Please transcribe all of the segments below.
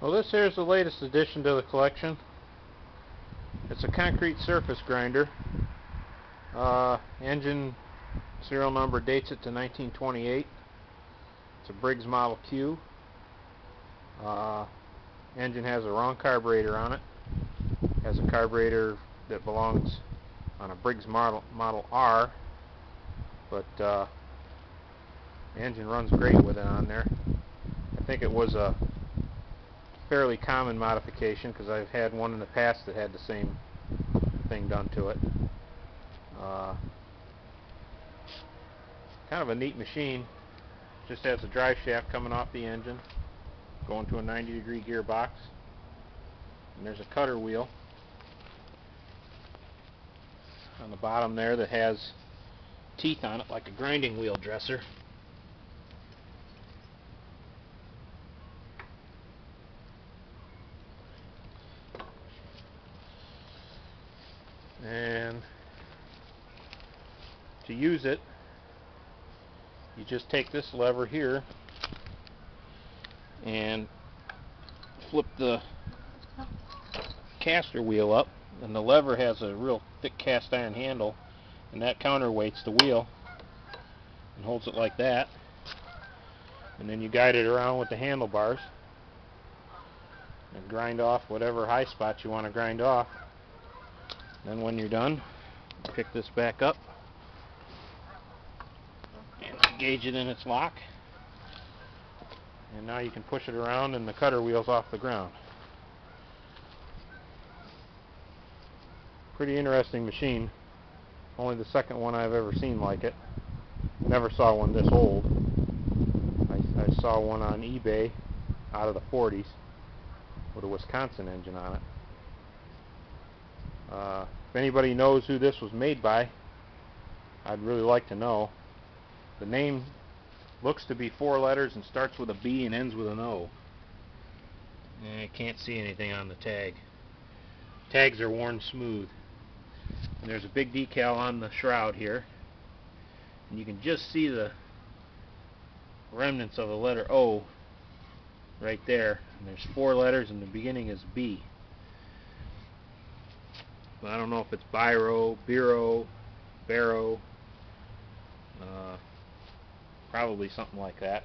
Well, this here is the latest addition to the collection. It's a concrete surface grinder. Engine serial number dates it to 1928. It's a Briggs Model Q. Engine has a wrong carburetor on it. Has a carburetor that belongs on a Briggs Model R, but the engine runs great with it on there. I think it was a fairly common modification because I've had one in the past that had the same thing done to it. Kind of a neat machine. Just has a drive shaft coming off the engine, going to a 90-degree gearbox, and there's a cutter wheel on the bottom there that has teeth on it like a grinding wheel dresser. And to use it, you just take this lever here and flip the caster wheel up, and the lever has a real thick cast iron handle, and that counterweights the wheel and holds it like that, and then you guide it around with the handlebars and grind off whatever high spots you want to grind off. Then when you're done, pick this back up and engage it in its lock, and now you can push it around and the cutter wheel's off the ground. Pretty interesting machine. Only the second one I've ever seen like it. Never saw one this old. I saw one on eBay out of the 40s with a Wisconsin engine on it. If anybody knows who this was made by, I'd really like to know. The name looks to be 4 letters and starts with a B and ends with an O. I can't see anything on the tag. Tags are worn smooth. And there's a big decal on the shroud here, and you can just see the remnants of the letter O right there. And there's 4 letters and the beginning is B. But I don't know if it's Biro, Barrow, probably something like that.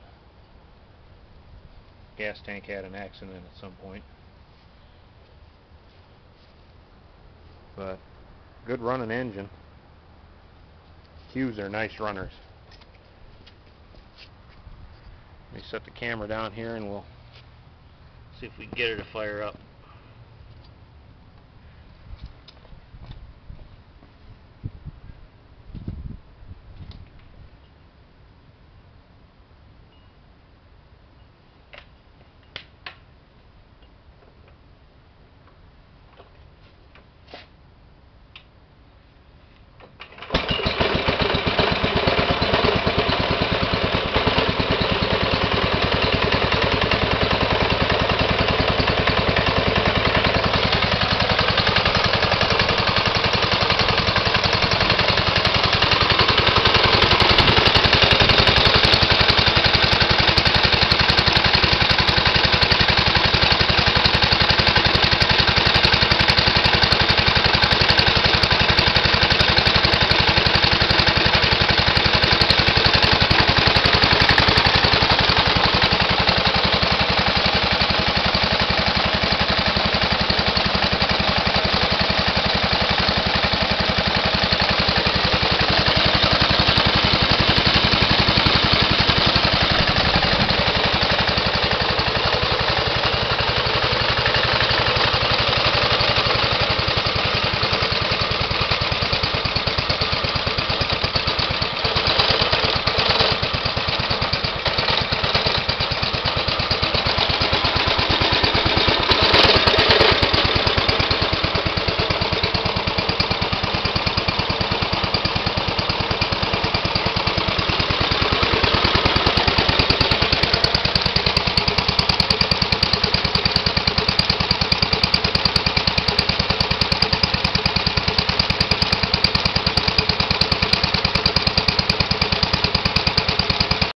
Gas tank had an accident at some point. But good running engine. Qs are nice runners. Let me set the camera down here and we'll see if we can get her to fire up.